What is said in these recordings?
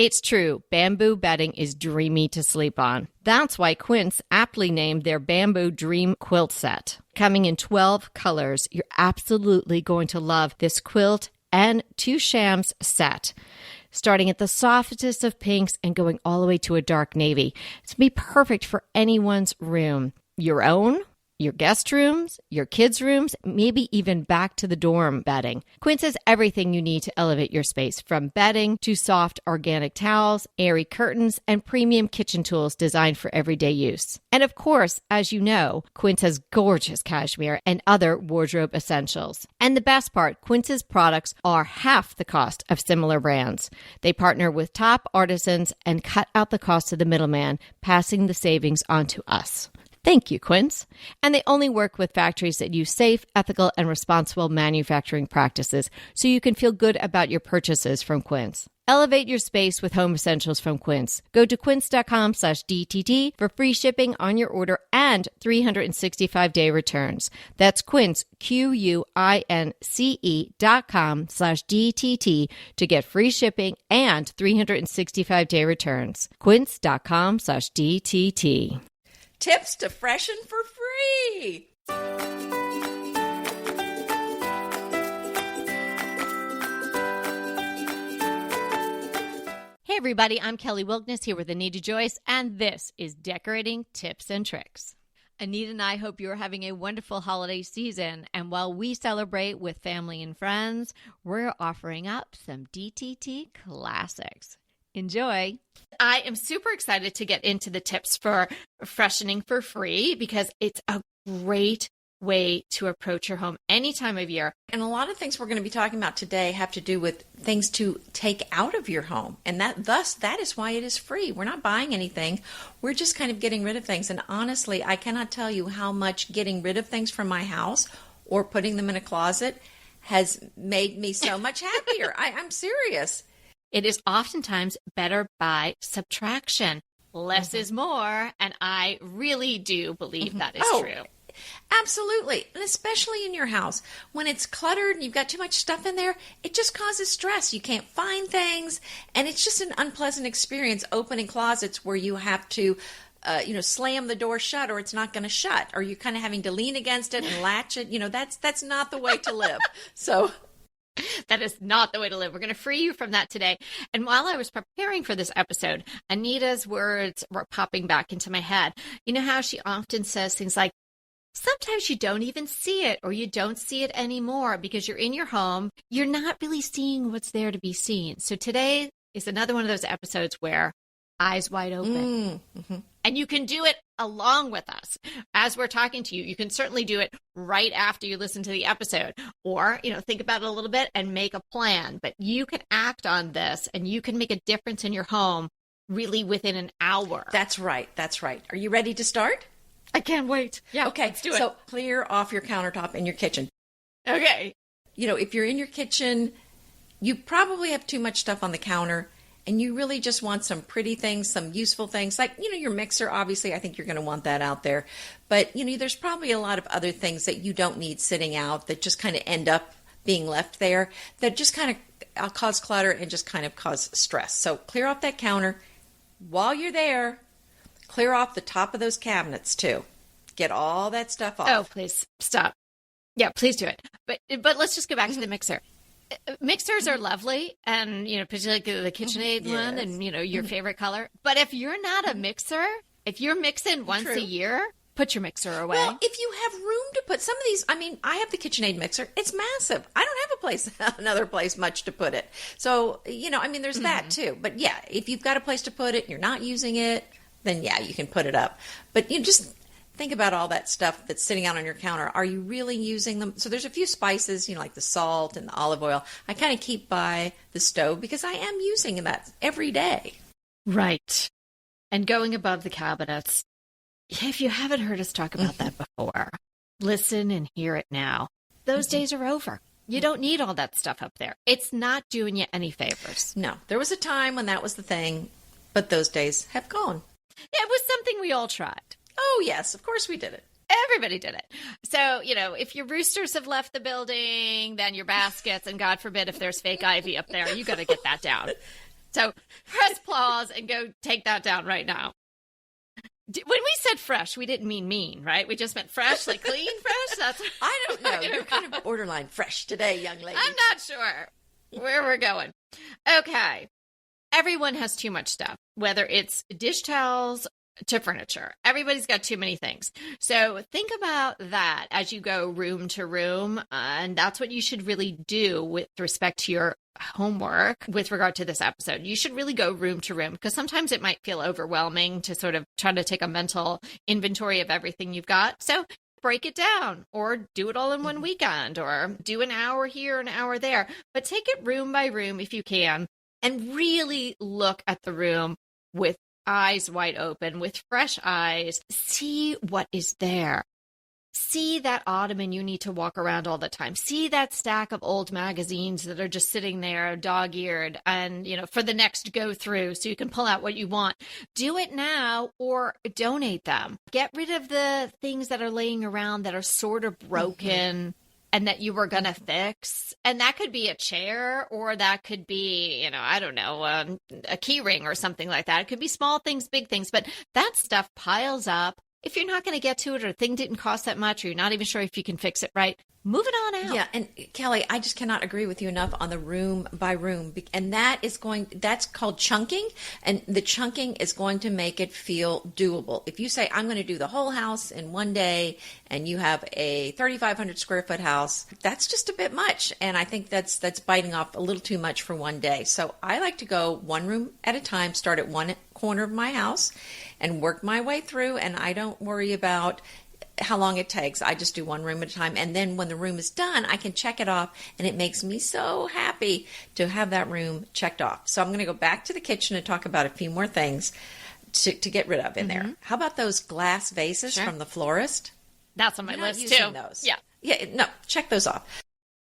It's true, bamboo bedding is dreamy to sleep on. That's why Quince aptly named their Bamboo Dream Quilt Set. Coming in 12 colors, you're absolutely going to love this quilt and 2 shams set. Starting at the softest of pinks and going all the way to a dark navy. It's going to be perfect for anyone's room. Your own, your guest rooms, your kids' rooms, maybe even back to the dorm bedding. Quince has everything you need to elevate your space, from bedding to soft organic towels, airy curtains, and premium kitchen tools designed for everyday use. And of course, as you know, Quince has gorgeous cashmere and other wardrobe essentials. And the best part, Quince's products are half the cost of similar brands. They partner with top artisans and cut out the cost of the middleman, passing the savings on to us. Thank you, Quince. And they only work with factories that use safe, ethical, and responsible manufacturing practices, so you can feel good about your purchases from Quince. Elevate your space with home essentials from Quince. Go to quince.com/DTT for free shipping on your order and 365-day returns. That's Quince, QUINCE.com/DTT to get free shipping and 365-day returns. Quince.com/DTT. Tips to freshen for free. Hey everybody, I'm Kelly Wilkness here with Anita Joyce, and this is Decorating Tips and Tricks. Anita and I hope you're having a wonderful holiday season, and while we celebrate with family and friends, we're offering up some DTT classics. Enjoy. I am super excited to get into the tips for freshening for free because it's a great way to approach your home any time of year. And a lot of things we're going to be talking about today have to do with things to take out of your home. And that is why it is free. We're not buying anything. We're just kind of getting rid of things. And honestly, I cannot tell you how much getting rid of things from my house or putting them in a closet has made me so much happier. I'm serious. It is oftentimes better by subtraction. Less is more, and I really do believe that is true. Absolutely. And especially in your house. When it's cluttered and you've got too much stuff in there, it just causes stress. You can't find things, and it's just an unpleasant experience opening closets where you have to slam the door shut, or it's not going to shut, or you're kind of having to lean against it and latch it. That's not the way to live. So that is not the way to live. We're going to free you from that today. And while I was preparing for this episode, Anita's words were popping back into my head. You know how she often says things like, sometimes you don't even see it, or you don't see it anymore because you're in your home. You're not really seeing what's there to be seen. So today is another one of those episodes where eyes wide open. Mm-hmm. And you can do it along with us. As we're talking to you, you can certainly do it right after you listen to the episode, or, think about it a little bit and make a plan. But you can act on this and you can make a difference in your home really within an hour. That's right. Are you ready to start? I can't wait. Yeah. Okay. Let's do it. So clear off your countertop in your kitchen. Okay. If you're in your kitchen, you probably have too much stuff on the counter. And you really just want some pretty things, some useful things, like, your mixer. Obviously, I think you're going to want that out there. But, there's probably a lot of other things that you don't need sitting out that just kind of end up being left there that just kind of cause clutter and just kind of cause stress. So clear off that counter. While you're there, clear off the top of those cabinets, too. Get all that stuff off. Oh, please stop. Yeah, please do it. But let's just go back to the mixer. Mixers are lovely, and particularly the KitchenAid one, and your favorite color. But if you're not a mixer, if you're mixing once a year, put your mixer away. Well, if you have room to put some of these, I have the KitchenAid mixer. It's massive. I don't have another place much to put it. So there's that too. But yeah, if you've got a place to put it, and you're not using it, then yeah, you can put it up. But just think about all that stuff that's sitting out on your counter. Are you really using them? So there's a few spices, like the salt and the olive oil. I kind of keep by the stove because I am using that every day. Right. And going above the cabinets, if you haven't heard us talk about that before, listen and hear it now. Those days are over. You don't need all that stuff up there. It's not doing you any favors. No, there was a time when that was the thing, but those days have gone. Yeah, it was something we all tried. Oh, yes, of course we did it. Everybody did it. So, if your roosters have left the building, then your baskets, and God forbid if there's fake ivy up there, you got to get that down. So press pause and go take that down right now. When we said fresh, we didn't mean mean, right? We just meant fresh, like clean fresh. That's I don't know. You're kind of borderline fresh today, young lady. I'm not sure where we're going. Okay. Everyone has too much stuff, whether it's dish towels to furniture. Everybody's got too many things. So think about that as you go room to room. And that's what you should really do with respect to your homework with regard to this episode. You should really go room to room because sometimes it might feel overwhelming to sort of try to take a mental inventory of everything you've got. So break it down or do it all in one weekend or do an hour here, an hour there. But take it room by room if you can and really look at the room with eyes wide open, with fresh eyes. See what is there. See that ottoman you need to walk around all the time. See that stack of old magazines that are just sitting there dog-eared and, for the next go through so you can pull out what you want. Do it now or donate them. Get rid of the things that are laying around that are sort of broken and that you were going to fix. And that could be a chair or that could be, I don't know, a key ring or something like that. It could be small things, big things, but that stuff piles up. If you're not going to get to it or the thing didn't cost that much or you're not even sure if you can fix it right, move it on out. Yeah, and Kelly, I just cannot agree with you enough on the room by room. And that's called chunking. And the chunking is going to make it feel doable. If you say, I'm going to do the whole house in one day and you have a 3,500 square foot house, that's just a bit much. And I think that's biting off a little too much for one day. So I like to go one room at a time, start at one corner of my house and work my way through. And I don't worry about how long it takes. I just do one room at a time. And then when the room is done, I can check it off. And it makes me so happy to have that room checked off. So I'm going to go back to the kitchen and talk about a few more things to get rid of in there. How about those glass vases from the florist? That's on my You're not list using too. Those. Yeah. Yeah. No, check those off.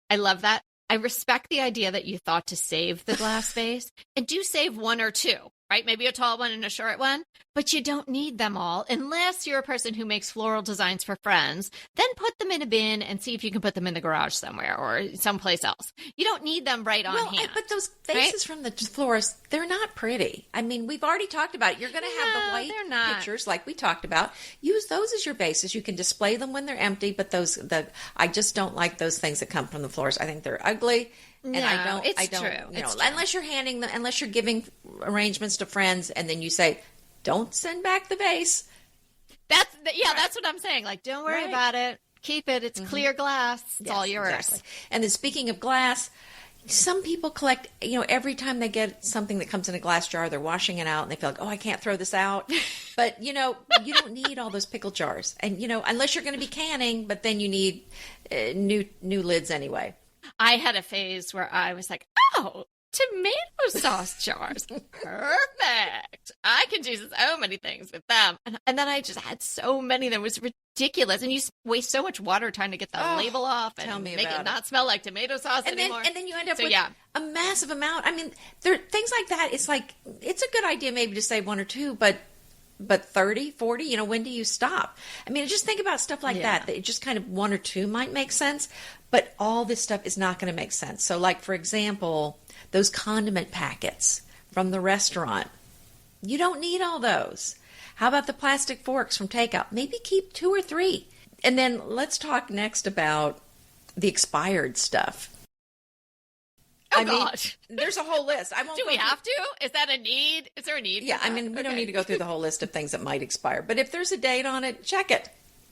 I love that. I respect the idea that you thought to save the glass vase and do save one or two, right? Maybe a tall one and a short one, but you don't need them all unless you're a person who makes floral designs for friends. Then put them in a bin and see if you can put them in the garage somewhere or someplace else. You don't need them right on hand. But those vases from the florist, they're not pretty. I mean, we've already talked about it. You're going to have the white pictures like we talked about. Use those as your vases. You can display them when they're empty, but I just don't like those things that come from the florist. I think they're ugly. And I don't, true. Unless you're handing them, unless you're giving arrangements to friends and then you say, don't send back the vase. That's what I'm saying. Like, don't worry about it. Keep it. It's clear glass. It's all yours. Exactly. And then speaking of glass, some people collect, every time they get something that comes in a glass jar, they're washing it out and they feel like, oh, I can't throw this out. But, you don't need all those pickle jars. And, unless you're going to be canning, but then you need new lids anyway. I had a phase where I was like, oh, tomato sauce jars. Perfect. I can do so many things with them. And then I just had so many that was ridiculous. And you waste so much water trying to get the label off and make it not smell like tomato sauce anymore. And then you end up with a massive amount. I mean, there things like that. It's like, it's a good idea maybe to save one or two, but 30, 40, when do you stop? I mean, just think about stuff like that just kind of one or two might make sense, but all this stuff is not going to make sense. So like, for example, those condiment packets from the restaurant, you don't need all those. How about the plastic forks from takeout? Maybe keep 2 or 3. And then let's talk next about the expired stuff. Gosh. There's a whole list. Do we have to? Is that a need? Is there a need? Yeah, we don't need to go through the whole list of things that might expire. But if there's a date on it, check it.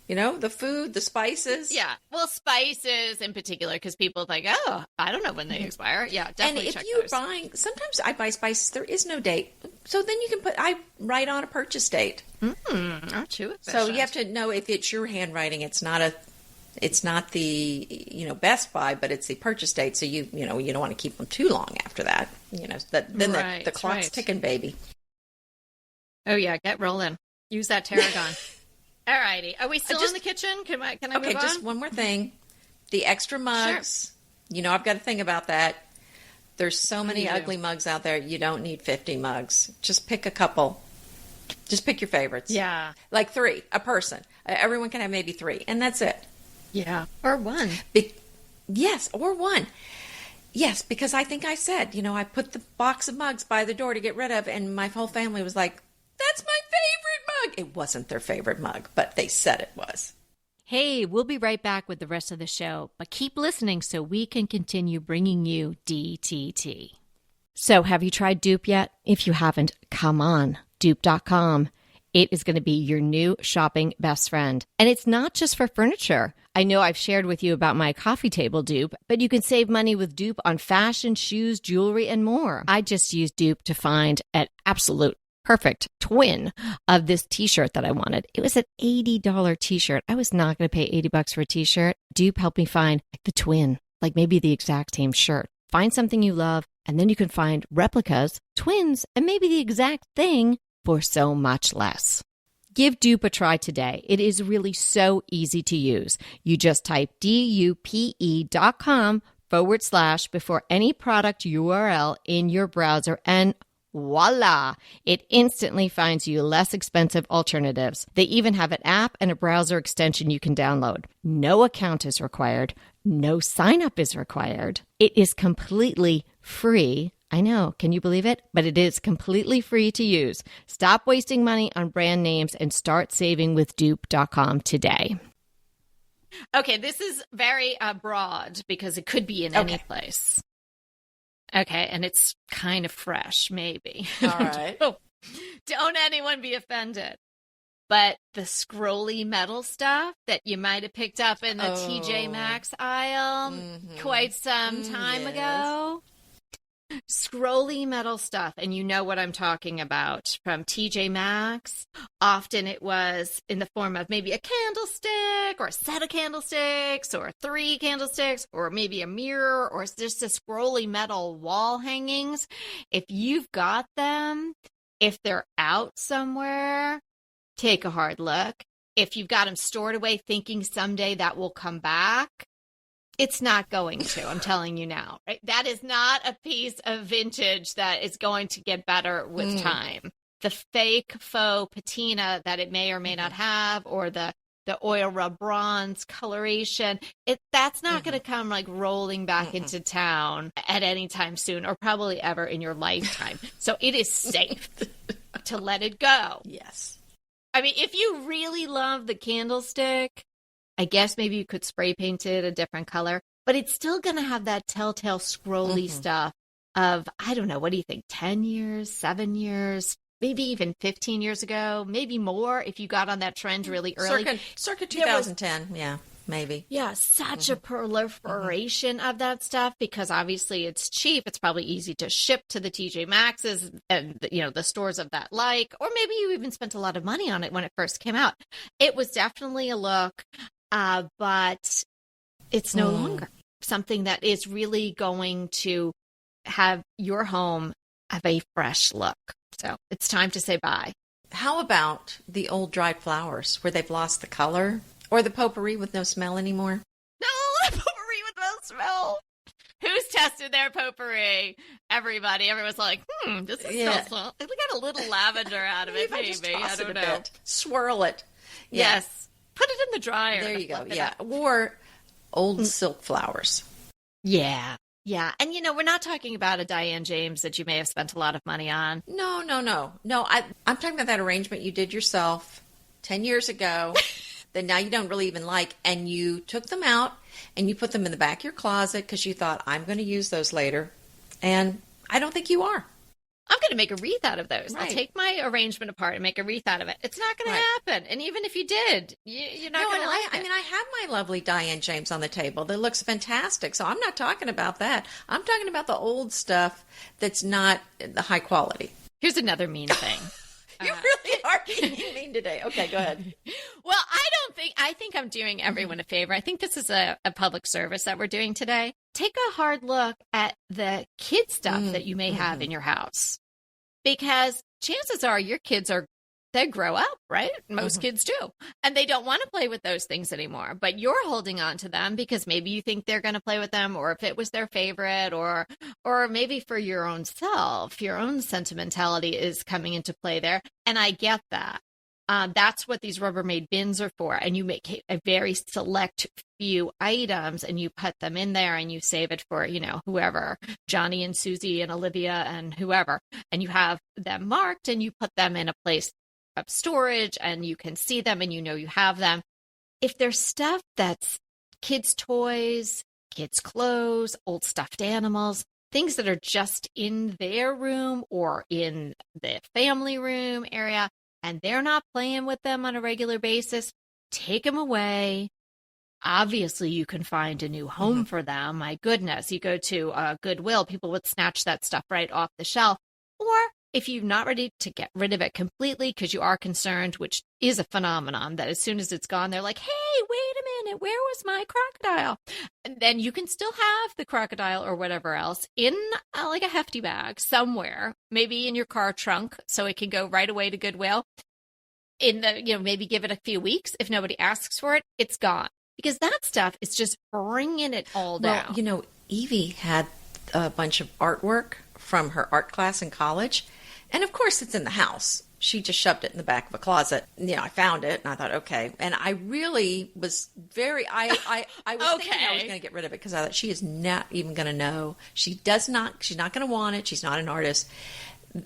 The food, the spices. Yeah. Well, spices in particular, because people think, oh, I don't know when they expire. Yeah, definitely check those. And if you're buying, sometimes I buy spices, there is no date. So then you can I write on a purchase date. Aren't you efficient? So you have to know if it's your handwriting. It's not the Best Buy, but it's the purchase date. So you don't want to keep them too long after that. Then the clock's ticking, baby. Oh yeah, get rolling. Use that tarragon. All righty. Are we still in the kitchen? Can I move on? Okay, just one more thing. The extra mugs. Sure. I've got to think about that. There's so many ugly mugs out there. You don't need 50 mugs. Just pick a couple. Just pick your favorites. Yeah. Like 3, a person. Everyone can have maybe 3, and that's it. Yeah. Or 1. Yes, or 1. Yes, because I think I said, I put the box of mugs by the door to get rid of, and my whole family was like, that's my favorite mug. It wasn't their favorite mug, but they said it was. Hey, we'll be right back with the rest of the show, but keep listening so we can continue bringing you DTT. So have you tried Dupe yet? If you haven't, come on, dupe.com. It is going to be your new shopping best friend. And it's not just for furniture. I know I've shared with you about my coffee table dupe, but you can save money with Dupe on fashion, shoes, jewelry, and more. I just used Dupe to find an absolute perfect twin of this t-shirt that I wanted. It was an $80 t-shirt. I was not going to pay $80 for a t-shirt. Dupe helped me find the twin, like maybe the exact same shirt. Find something you love, and then you can find replicas, twins, and maybe the exact thing for so much less. Give Dupe a try today. It is really so easy to use. You just type dupe.com / before any product URL in your browser, and voila! It instantly finds you less expensive alternatives. They even have an app and a browser extension you can download. No account is required. No sign up is required. It is completely free. I know, can you believe it? But it is completely free to use. Stop wasting money on brand names and start saving with dupe.com today. Okay, this is very broad because it could be in any place. Okay, and it's kind of fresh, maybe. All right. Don't anyone be offended. But the scrolly metal stuff that you might have picked up in the TJ Maxx aisle quite some time ago. Scrolly metal stuff, and you know what I'm talking about from TJ Maxx. Often it was in the form of maybe a candlestick or a set of candlesticks or 3 candlesticks or maybe a mirror or just a scrolly metal wall hangings. If you've got them, if they're out somewhere, take a hard look. If you've got them stored away thinking someday that will come back, it's not going to, I'm telling you now. Right? That is not a piece of vintage that is going to get better with time. The fake faux patina that it may or may not have, or the oil rub bronze coloration, that's not going to come like rolling back into town at any time soon, or probably ever in your lifetime. So it is safe to let it go. Yes. I mean, if you really love the candlestick, I guess maybe you could spray paint it a different color, but it's still going to have that telltale scrolly stuff of, I don't know, what do you think, 10 years, 7 years, maybe even 15 years ago, maybe more if you got on that trend really early. Circa 2010, yeah, maybe. Yeah, such a proliferation of that stuff because obviously it's cheap. It's probably easy to ship to the TJ Maxx's and, the stores of that like, or maybe you even spent a lot of money on it when it first came out. It was definitely a look. But it's no longer something that is really going to have your home have a fresh look. So it's time to say bye. How about the old dried flowers where they've lost the color? Or the potpourri with no smell anymore? No, the potpourri with no smell. Who's tested their potpourri? Everybody. Everyone's like, this is still smell. We got a little lavender out of it, maybe. I don't know. Bit. Swirl it. Yes. Put it in the dryer. There you go. Yeah. Or old silk flowers. Yeah. Yeah. And, we're not talking about a Diane James that you may have spent a lot of money on. No. I'm talking about that arrangement you did yourself 10 years ago that now you don't really even like. And you took them out and you put them in the back of your closet because you thought, I'm going to use those later. And I don't think you are. I'm going to make a wreath out of those. Right. I'll take my arrangement apart and make a wreath out of it. It's not going to happen. And even if you did, you're not going to like it. I mean, I have my lovely Diane James on the table that looks fantastic. So I'm not talking about that. I'm talking about the old stuff that's not the high quality. Here's another mean thing. You really are being mean today. Okay, go ahead. Well, I think I'm doing everyone a favor. I think this is a public service that we're doing today. Take a hard look at the kid stuff that you may have in your house. Because chances are your kids they grow up, right? Most kids do. And they don't want to play with those things anymore. But you're holding on to them because maybe you think they're going to play with them, or if it was their favorite, or maybe for your own self, your own sentimentality is coming into play there. And I get that. That's what these Rubbermaid bins are for. And you make a very select few items and you put them in there and you save it for, whoever, Johnny and Susie and Olivia and whoever. And you have them marked and you put them in a place of storage and you can see them and you have them. If there's stuff that's kids' toys, kids' clothes, old stuffed animals, things that are just in their room or in the family room area, and they're not playing with them on a regular basis, take them away. Obviously, you can find a new home for them. My goodness, you go to Goodwill, people would snatch that stuff right off the shelf. Or if you're not ready to get rid of it completely because you are concerned, which is a phenomenon, that as soon as it's gone, they're like, hey, wait a minute, where was my crocodile? And then you can still have the crocodile or whatever else in like a hefty bag somewhere, maybe in your car trunk, so it can go right away to Goodwill. Maybe give it a few weeks. If nobody asks for it, it's gone. Because that stuff is just bringing it all down. Well, Evie had a bunch of artwork from her art class in college. And of course, it's in the house. She just shoved it in the back of a closet. I found it and I thought, okay. And I really was I was thinking I was going to get rid of it because I thought she is not even going to know. She's not going to want it. She's not an artist.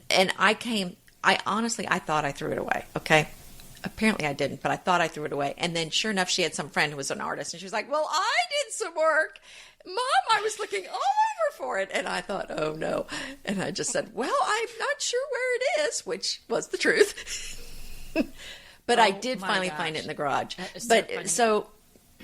And I thought I threw it away. Okay. Apparently I didn't, but I thought I threw it away. And then sure enough, she had some friend who was an artist and she was like, well, I did some work. Mom, I was looking all over for it. And I thought, oh no. And I just said, well, I'm not sure where it is, which was the truth. But I did finally find it in the garage. So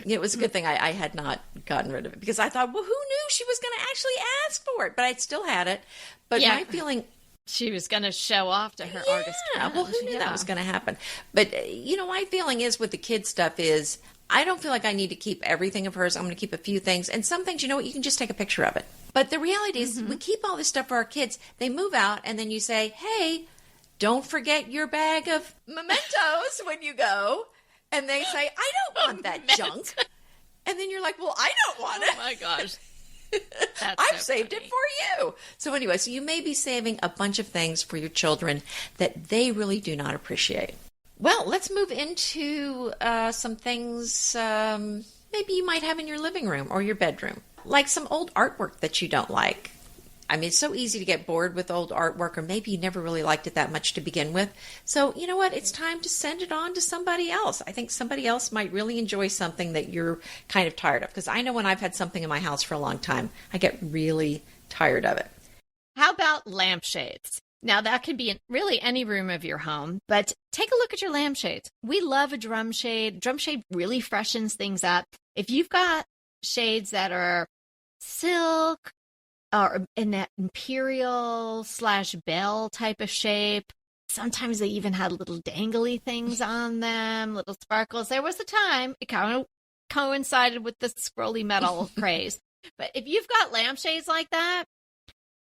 it was a good thing I had not gotten rid of it because I thought, well, who knew she was going to actually ask for it? But I still had it. But my feeling... She was going to show off to her artist friend. Well, who knew that was going to happen? But, my feeling is with the kids stuff is I don't feel like I need to keep everything of hers. I'm going to keep a few things. And some things, you can just take a picture of it. But the reality is we keep all this stuff for our kids. They move out and then you say, hey, don't forget your bag of mementos when you go. And they say, I don't want that junk. And then you're like, well, I don't want it. Oh, my gosh. I've saved it for you. So anyway, so you may be saving a bunch of things for your children that they really do not appreciate. Well, let's move into some things maybe you might have in your living room or your bedroom, like some old artwork that you don't like. I mean, it's so easy to get bored with old artwork, or maybe you never really liked it that much to begin with. So, you know what? It's time to send it on to somebody else. I think somebody else might really enjoy something that you're kind of tired of. Because I know when I've had something in my house for a long time, I get really tired of it. How about lampshades? Now, that could be in really any room of your home, but take a look at your lampshades. We love a drum shade. Drum shade really freshens things up. If you've got shades that are silk, or in that imperial/bell type of shape. Sometimes they even had little dangly things on them, little sparkles. There was a time it kind of coincided with the scrolly metal craze. But if you've got lampshades like that,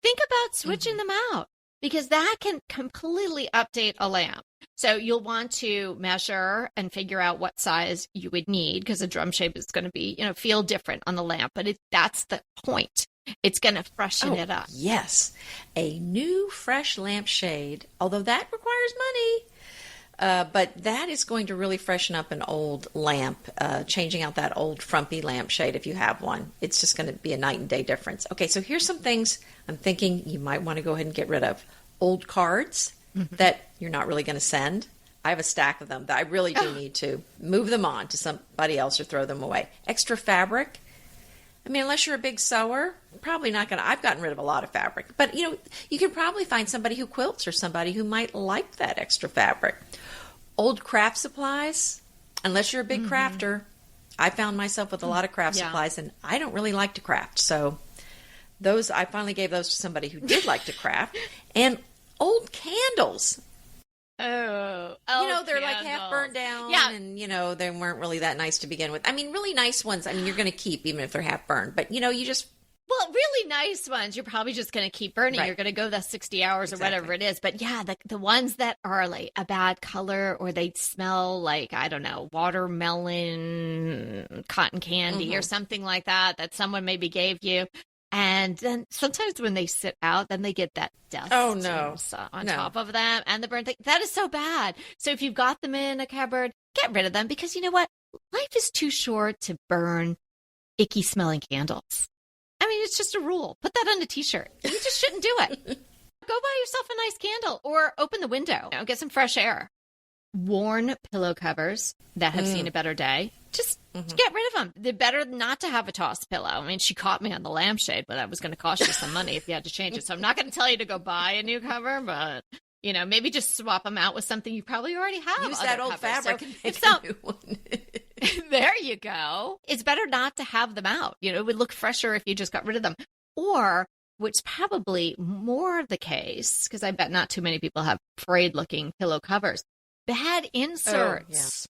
think about switching them out because that can completely update a lamp. So you'll want to measure and figure out what size you would need because a drum shape is going to be, feel different on the lamp. But that's the point. It's going to freshen it up. Yes. A new, fresh lampshade, although that requires money. But that is going to really freshen up an old lamp, changing out that old frumpy lampshade if you have one. It's just going to be a night and day difference. Okay, so here's some things I'm thinking you might want to go ahead and get rid of. Old cards that you're not really going to send. I have a stack of them that I really do need to move them on to somebody else or throw them away. Extra fabric. I mean, unless you're a big sewer, probably not going to. I've gotten rid of a lot of fabric. But, you can probably find somebody who quilts or somebody who might like that extra fabric. Old craft supplies, unless you're a big crafter. I found myself with a lot of craft supplies, and I don't really like to craft. So I finally gave those to somebody who did like to craft. And old candles. They're like half burned down and, they weren't really that nice to begin with. I mean, really nice ones, you're going to keep even if they're half burned. But, you just... Well, really nice ones, you're probably just going to keep burning. Right. You're going to go the 60 hours or whatever it is. But, the ones that are, like, a bad color or they smell like, I don't know, watermelon, cotton candy or something like that someone maybe gave you, And then sometimes when they sit out, then they get that dust on top of them and the burn thing. That is so bad. So if you've got them in a cupboard, get rid of them, because you know what? Life is too short to burn icky smelling candles. I mean, it's just a rule. Put that on a t-shirt. You just shouldn't do it. Go buy yourself a nice candle or open the window, get some fresh air. Worn pillow covers that have seen a better day, just get rid of them. They're better not to have a tossed pillow. I mean, she caught me on the lampshade, but that was going to cost you some money if you had to change it. So I'm not going to tell you to go buy a new cover, but maybe just swap them out with something you probably already have. Use that old covers. fabric and make a new one. There you go. It's better not to have them out. It would look fresher if you just got rid of them. Or, which probably more the case, because I bet not too many people have frayed-looking pillow covers. Bad inserts.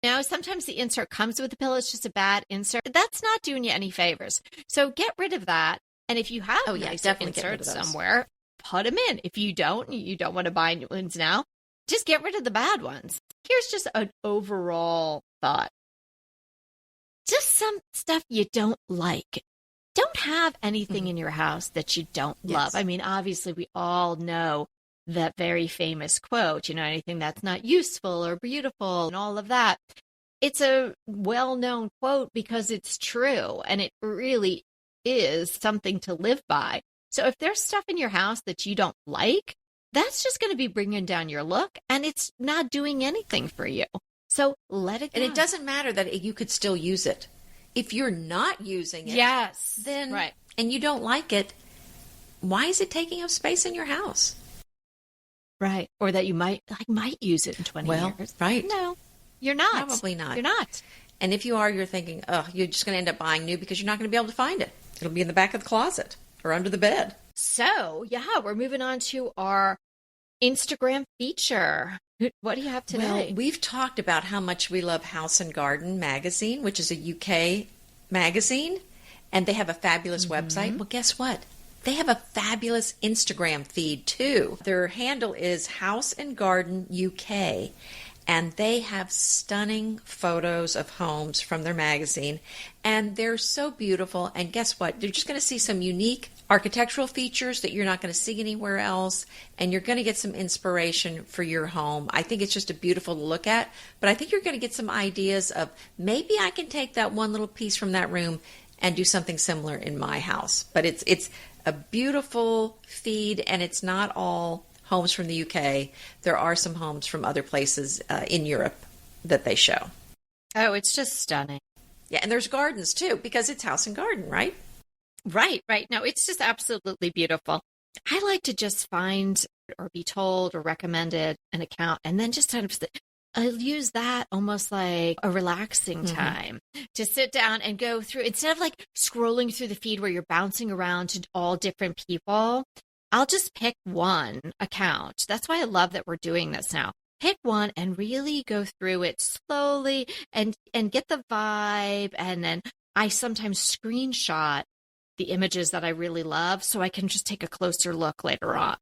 Now, sometimes the insert comes with the pillow. It's just a bad insert. That's not doing you any favors. So get rid of that. And if you have nicer inserts somewhere, put them in. If you don't want to buy new ones now, just get rid of the bad ones. Here's just an overall thought. Just some stuff you don't like. Don't have anything in your house that you don't love. I mean, obviously, we all know that very famous quote, anything that's not useful or beautiful and all of that. It's a well-known quote because it's true, and it really is something to live by. So if there's stuff in your house that you don't like, that's just going to be bringing down your look, and it's not doing anything for you. So let it go. And it doesn't matter that you could still use it. If you're not using it, then and you don't like it, why is it taking up space in your house? Right. Or that you might use it in 20 years. Right. No, you're not. Probably not. You're not. And if you are, you're thinking, you're just going to end up buying new because you're not going to be able to find it. It'll be in the back of the closet or under the bed. So, we're moving on to our Instagram feature. What do you have today? Well, we've talked about how much we love House and Garden magazine, which is a UK magazine, and they have a fabulous website. Well, guess what? They have a fabulous Instagram feed, too. Their handle is House and Garden UK, and they have stunning photos of homes from their magazine, and they're so beautiful. And guess what? You're just going to see some unique architectural features that you're not going to see anywhere else, and you're going to get some inspiration for your home. I think it's just a beautiful to look at, but I think you're going to get some ideas of maybe I can take that one little piece from that room and do something similar in my house. But it's a beautiful feed, and it's not all homes from the UK. There are some homes from other places in Europe that they show. Oh, it's just stunning. Yeah, and there's gardens too, because it's House and Garden, right? Right. No, it's just absolutely beautiful. I like to just find or be told or recommended an account, and then just kind of I'll use that almost like a relaxing time to sit down and go through, instead of like scrolling through the feed where you're bouncing around to all different people. I'll just pick one account. That's why I love that we're doing this now. Pick one and really go through it slowly and get the vibe. And then I sometimes screenshot the images that I really love so I can just take a closer look later on.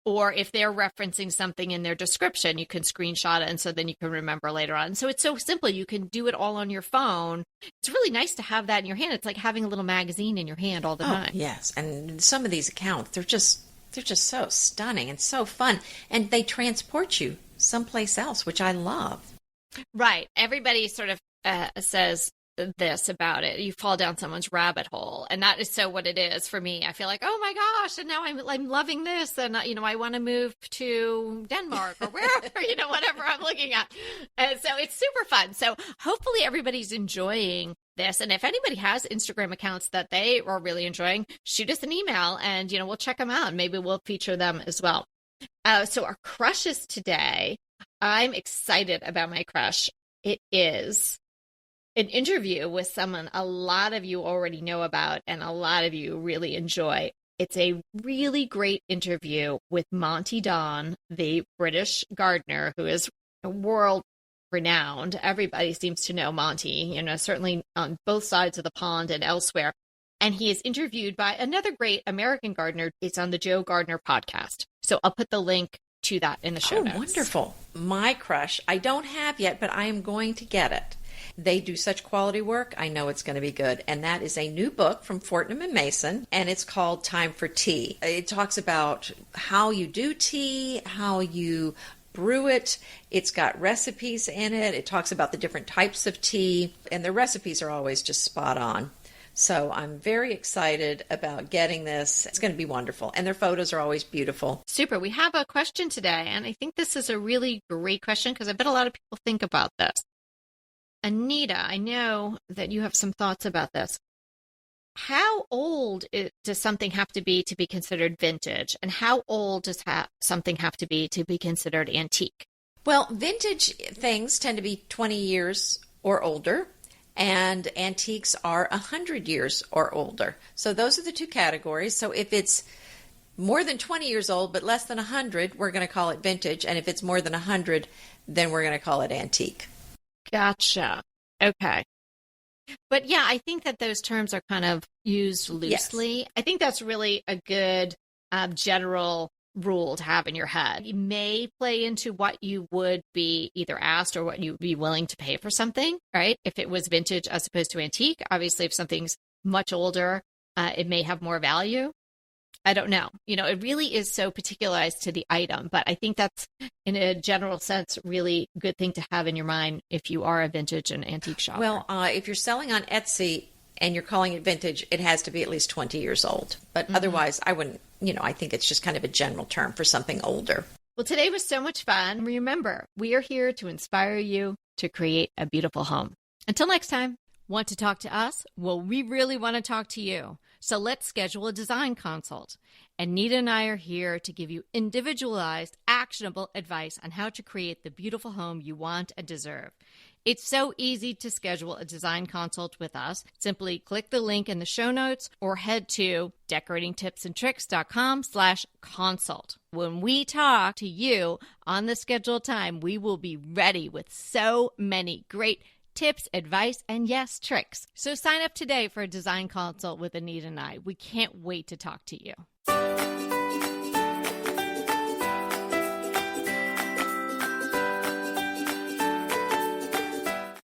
Or if they're referencing something in their description, you can screenshot it, and so then you can remember later on. So it's so simple. You can do it all on your phone. It's really nice to have that in your hand. It's like having a little magazine in your hand all the time. Yes, and some of these accounts, they're just so stunning and so fun, and they transport you someplace else, which I love. Right. Everybody sort of says this about it. You fall down someone's rabbit hole, and that is so what it is for me. I feel like, oh my gosh, and now I'm loving this, and I want to move to Denmark or wherever, whatever I'm looking at. And so it's super fun. So hopefully everybody's enjoying this, and if anybody has Instagram accounts that they are really enjoying, shoot us an email, and we'll check them out, and maybe we'll feature them as well. So our crushes today, I'm excited about my crush. It is an interview with someone a lot of you already know about and a lot of you really enjoy. It's a really great interview with Monty Don, the British gardener who is world renowned. Everybody seems to know Monty, certainly on both sides of the pond and elsewhere. And he is interviewed by another great American gardener. It's on the Joe Gardener podcast. So I'll put the link to that in the show notes. Oh, wonderful. My crush, I don't have yet, but I am going to get it. They do such quality work. I know it's going to be good. And that is a new book from Fortnum and Mason, and it's called Time for Tea. It talks about how you do tea, how you brew it. It's got recipes in it. It talks about the different types of tea, and the recipes are always just spot on. So I'm very excited about getting this. It's going to be wonderful. And their photos are always beautiful. Super. We have a question today, and I think this is a really great question because I bet a lot of people think about this. Anita, I know that you have some thoughts about this. How old does something have to be considered vintage? And how old does something have to be considered antique? Well, vintage things tend to be 20 years or older, and antiques are 100 years or older. So those are the two categories. So if it's more than 20 years old but less than 100, we're going to call it vintage. And if it's more than 100, then we're going to call it antique. Gotcha. Okay. But yeah, I think that those terms are kind of used loosely. Yes. I think that's really a good general rule to have in your head. It may play into what you would be either asked or what you would be willing to pay for something, right? If it was vintage as opposed to antique, obviously if something's much older, it may have more value. I don't know. It really is so particularized to the item, but I think that's, in a general sense, really good thing to have in your mind if you are a vintage and antique shopper. Well, if you're selling on Etsy and you're calling it vintage, it has to be at least 20 years old. But otherwise, I wouldn't, I think it's just kind of a general term for something older. Well, today was so much fun. Remember, we are here to inspire you to create a beautiful home. Until next time. Want to talk to us? Well, we really want to talk to you. So let's schedule a design consult. Anita and I are here to give you individualized, actionable advice on how to create the beautiful home you want and deserve. It's so easy to schedule a design consult with us. Simply click the link in the show notes or head to decoratingtipsandtricks.com/consult. When we talk to you on the scheduled time, we will be ready with so many great tips, advice, and yes, tricks. So sign up today for a design consult with Anita and I. We can't wait to talk to you.